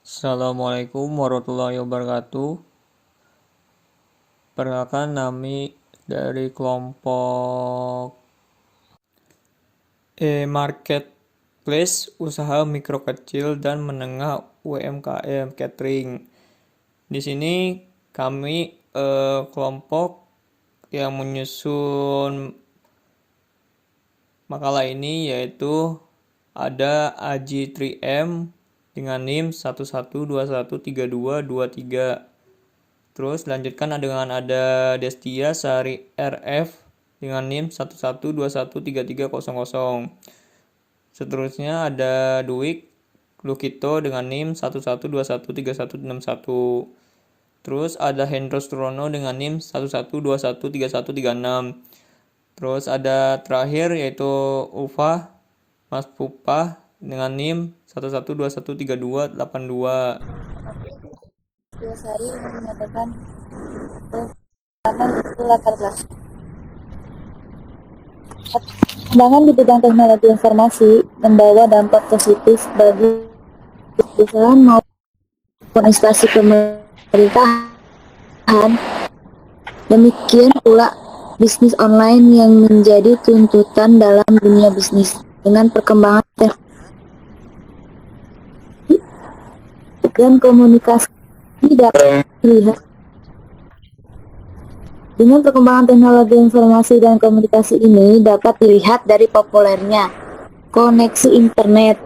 Assalamualaikum warahmatullahi wabarakatuh. Perkenalkan, kami dari kelompok Marketplace Usaha Mikro Kecil dan Menengah UMKM Catering. Di sini kami kelompok yang menyusun makalah ini yaitu ada Aji 3M dengan NIM 11213223. Terus lanjutkan dengan ada Destia Sari RF dengan NIM 11213300. Seterusnya ada Duik Lukito dengan NIM 1121316161. Terus ada Hendro Strono dengan NIM 11213136. Terus ada terakhir yaitu Ufa Mas Pupa dengan NIM 11213282. Sari ingin menyatakan perkembangan itu latar belakang. Perkembangan di bidang teknologi informasi membawa dampak positif bagi perusahaan maupun instansi pemerintahan. Demikian pula bisnis online yang menjadi tuntutan dalam dunia bisnis. Dengan perkembangan teknologi dan komunikasi dapat dilihat. Dengan perkembangan teknologi informasi dan komunikasi ini dapat dilihat dari populernya koneksi internet,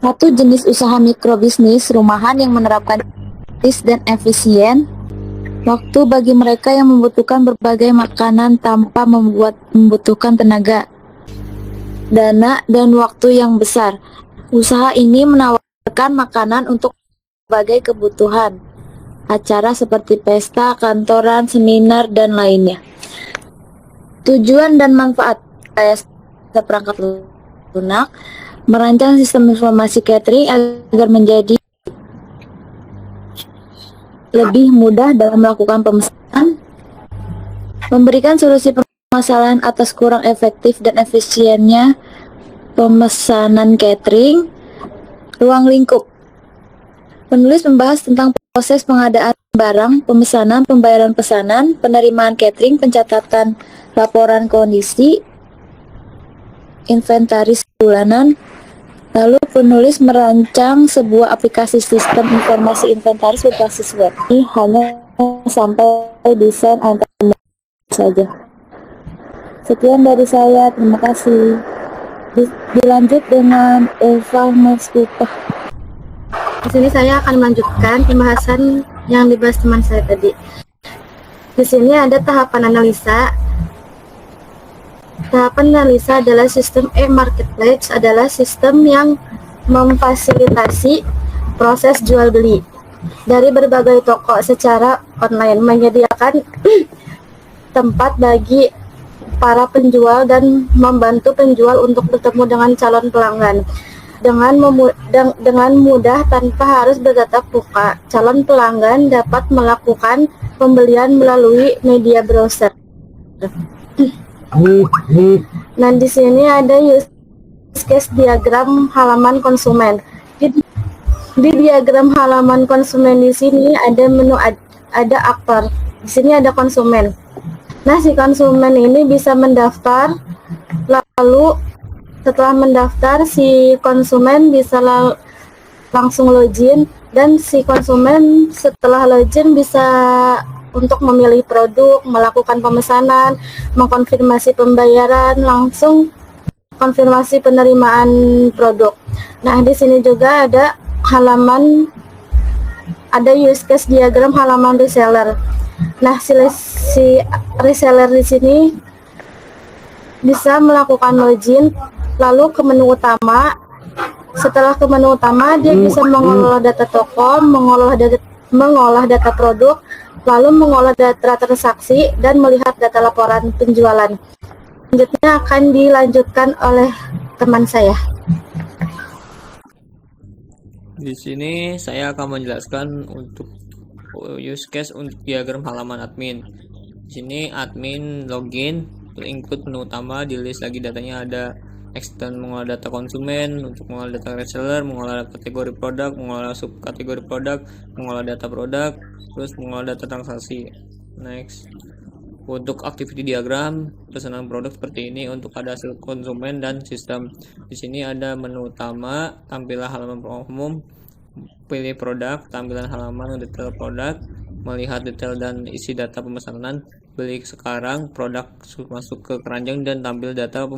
satu jenis usaha mikrobisnis rumahan yang menerapkan praktis dan efisien waktu bagi mereka yang membutuhkan berbagai makanan tanpa membutuhkan tenaga, dana, dan waktu yang besar. Usaha ini menawarkan makanan untuk berbagai kebutuhan acara seperti pesta, kantoran, seminar, dan lainnya. Tujuan dan manfaat seperangkat lunak merancang sistem informasi catering agar menjadi lebih mudah dalam melakukan pemesanan, memberikan solusi permasalahan atas kurang efektif dan efisiennya pemesanan catering. Ruang lingkup penulis membahas tentang proses pengadaan barang, pemesanan, pembayaran pesanan, penerimaan catering, pencatatan laporan kondisi, inventaris bulanan. Lalu penulis merancang sebuah aplikasi sistem informasi inventaris berbasis web. Ini hanya sampai desain antar saja. Sekian dari saya, terima kasih. Dilanjut dengan Eva Maspupa. Di sini saya akan melanjutkan pembahasan yang dibahas teman saya tadi. Di sini ada tahapan analisa. Tahapan analisa adalah sistem e-marketplace adalah sistem yang memfasilitasi proses jual beli dari berbagai toko secara online, menyediakan tempat bagi para penjual dan membantu penjual untuk bertemu dengan calon pelanggan. Dengan mudah tanpa harus bertatap muka, calon pelanggan dapat melakukan pembelian melalui media browser. Nah, di sini ada use case diagram halaman konsumen. Di diagram halaman konsumen di sini ada menu, ada aktor. Di sini ada konsumen. Nah, si konsumen ini bisa mendaftar, lalu setelah mendaftar, si konsumen bisa langsung login, dan si konsumen setelah login bisa untuk memilih produk, melakukan pemesanan, mengkonfirmasi pembayaran, langsung konfirmasi penerimaan produk. Nah, di sini juga ada use case diagram halaman reseller. Nah, si reseller di sini bisa melakukan login, lalu ke menu utama. Setelah ke menu utama, dia bisa mengolah data toko, mengolah data produk, lalu mengolah data transaksi, dan melihat data laporan penjualan. Selanjutnya akan dilanjutkan oleh teman saya. Di sini saya akan menjelaskan untuk use case untuk diagram halaman admin. Di sini admin login, input menu utama, di list lagi datanya ada extend mengolah data konsumen, untuk mengolah data reseller, mengolah kategori produk, mengolah subkategori produk, mengolah data produk, terus mengolah data transaksi. Next. Untuk activity diagram pesanan produk seperti ini untuk ada hasil konsumen dan sistem. Di sini ada menu utama, tampilan halaman umum, pilih produk, tampilan halaman detail produk, melihat detail dan isi data pemesanan, beli sekarang, produk masuk ke keranjang dan tampil data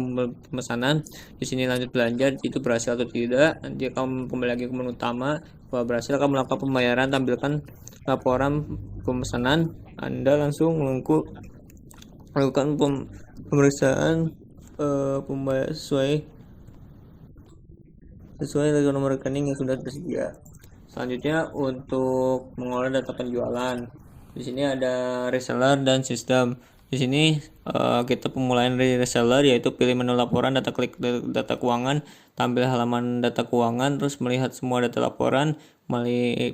pemesanan. Di sini lanjut belanja, itu berhasil atau tidak. Nanti kamu kembali lagi ke menu utama, kalau berhasil akan melakukan pembayaran, tampilkan laporan pemesanan. Anda langsung melakukan pemeriksaan pembayar sesuai dengan nomor rekening yang sudah tersedia. Selanjutnya untuk mengolah data penjualan. Di sini ada reseller dan sistem. Di sini kita pemulaian dari reseller, yaitu pilih menu laporan, data klik data keuangan, tampil halaman data keuangan, terus melihat semua data laporan,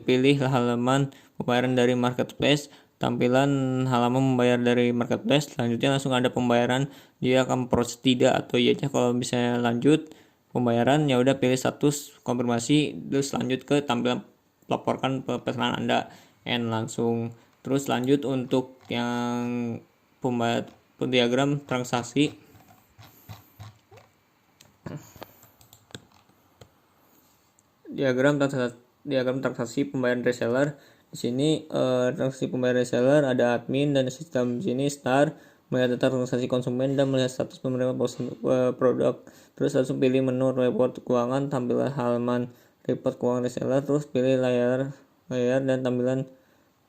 pilih halaman pembayaran dari marketplace, tampilan halaman membayar dari marketplace. Selanjutnya langsung ada pembayaran, dia akan proses tidak atau iya aja. Kalau misalnya lanjut pembayaran, ya udah pilih status konfirmasi, terus lanjut ke tampilan laporkan pesanan Anda, langsung. Terus lanjut untuk yang diagram transaksi. Diagram transaksi pembayaran reseller. Di sini transaksi pembayaran reseller ada admin dan sistem. Di sini start, melihat data transaksi konsumen dan melihat status penerima produk. Terus langsung pilih menu report keuangan, tampilan halaman report keuangan reseller, terus pilih layar dan tampilan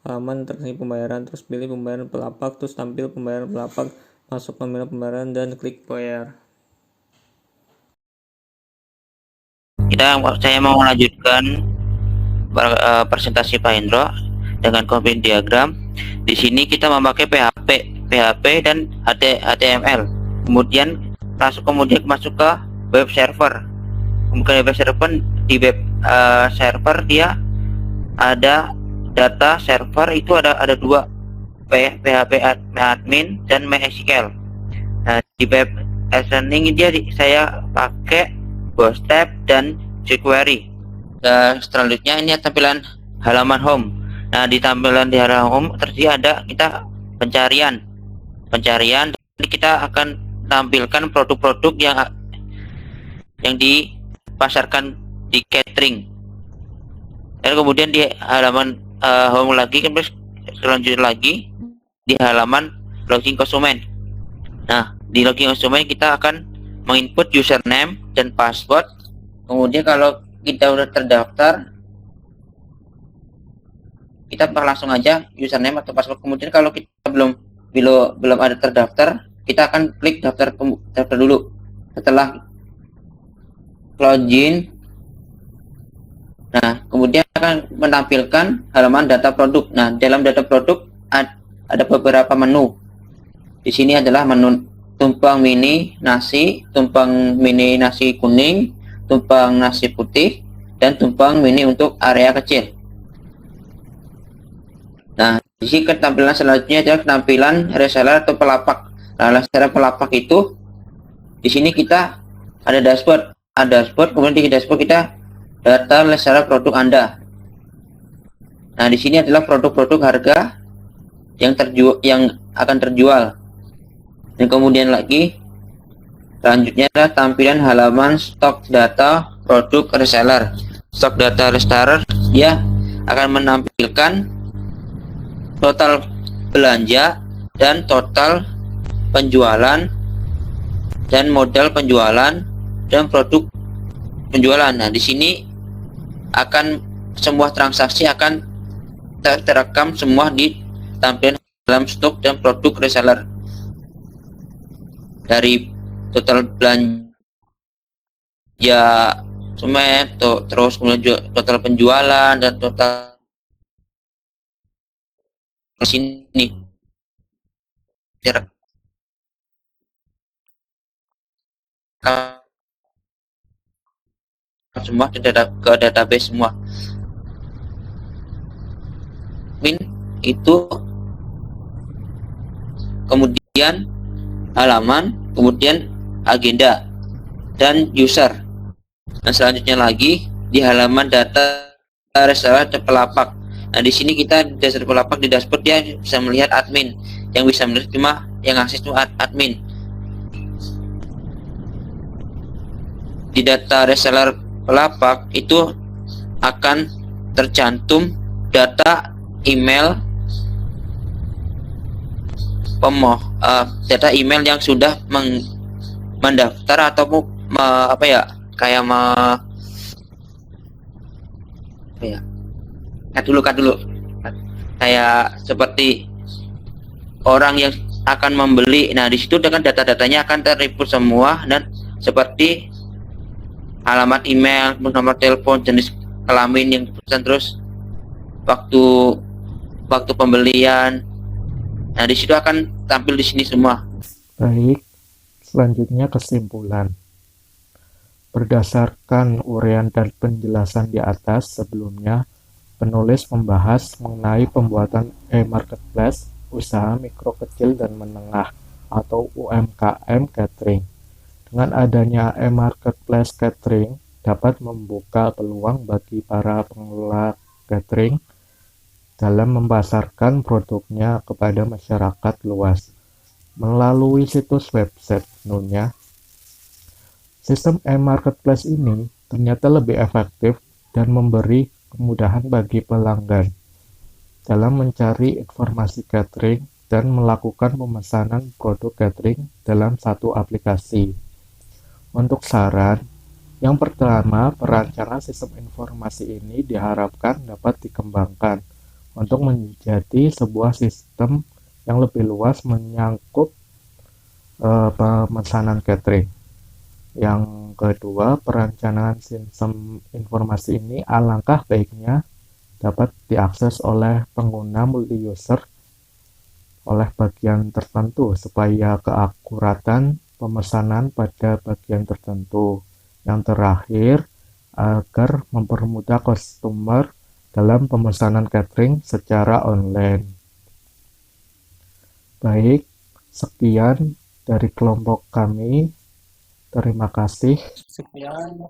halaman transaksi pembayaran, terus pilih pembayaran pelapak, terus tampil pembayaran pelapak, masuk nominal pembayaran dan klik bayar. Saya mau melanjutkan presentasi Pak Hendro dengan config diagram. Di sini kita memakai PHP dan HTML. Kemudian masuk ke web server. Kemudian web server, di web server dia ada data server, itu ada dua, PHP admin dan MySQL. Nah, di web listening saya pakai Bootstrap dan jQuery. Selanjutnya ini tampilan halaman home. Nah, di tampilan di halaman home tersedia ada kita pencarian. Jadi kita akan tampilkan produk-produk yang dipasarkan di catering. Dan kemudian di halaman home lagi, selanjutnya lagi di halaman login konsumen. Nah, di login konsumen kita akan menginput username dan password. Kemudian kalau kita udah terdaftar, kita langsung aja username atau password. Kemudian kalau kita belum ada terdaftar, kita akan klik daftar dulu. Setelah login, nah kemudian akan menampilkan halaman data produk. Nah, dalam data produk ada beberapa menu. Di sini adalah menu tumpang mini nasi, tumpang mini nasi kuning, tumpang nasi putih, dan tumpang mini untuk area kecil. Nah, di sini tampilan selanjutnya adalah tampilan reseller atau pelapak. Nah, reseller pelapak itu di sini kita ada dashboard, kemudian di dashboard kita data reseller produk Anda. Nah, di sini adalah produk-produk harga yang akan terjual. Dan kemudian lagi selanjutnya adalah tampilan halaman stok data produk reseller. Stok data reseller dia akan menampilkan total belanja dan total penjualan dan modal penjualan dan produk penjualan. Nah, di sini akan semua transaksi akan terekam semua di tampilan dalam stok dan produk reseller. Dari total belanja semen, terus kemudian total penjualan dan total sini semua ke database semua. Itu kemudian halaman, kemudian agenda. dan user. Nah, selanjutnya lagi di halaman data reseller Pelapak. Nah, di sini kita di dasar Pelapak di dashboard dia bisa melihat admin. Yang bisa melihat cuma yang akses itu admin. Di data reseller Pelapak itu akan tercantum data email data email yang sudah mendaftar atau apa ya, kayak apa ya, kat dulu kayak seperti orang yang akan membeli. Nah, di situ dengan data-datanya akan terlimput semua, dan seperti alamat email, nomor telepon, jenis kelamin yang pesan, terus waktu pembelian. Nah, di situ akan tampil di sini semua. Baik, selanjutnya kesimpulan. Berdasarkan uraian dan penjelasan di atas sebelumnya, penulis membahas mengenai pembuatan e-marketplace usaha mikro kecil dan menengah atau UMKM catering. Dengan adanya e-marketplace catering dapat membuka peluang bagi para pengelola catering dalam memasarkan produknya kepada masyarakat luas melalui situs website Nunya. Sistem e-marketplace ini ternyata lebih efektif dan memberi kemudahan bagi pelanggan dalam mencari informasi catering dan melakukan pemesanan produk catering dalam satu aplikasi. Untuk saran, yang pertama, perancangan sistem informasi ini diharapkan dapat dikembangkan untuk menjadi sebuah sistem yang lebih luas menyangkut pemesanan catering. Yang kedua, perencanaan sistem informasi ini alangkah baiknya dapat diakses oleh pengguna multi-user oleh bagian tertentu supaya keakuratan pemesanan pada bagian tertentu. Yang terakhir, agar mempermudah customer dalam pemesanan catering secara online. Baik, sekian dari kelompok kami. Terima kasih. Sekian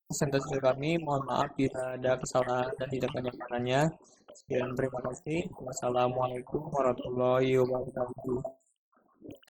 presentasi kami. Mohon maaf bila ada kesalahan dan tidak penyampaiannya. Sekian, terima kasih. Wassalamualaikum warahmatullahi wabarakatuh.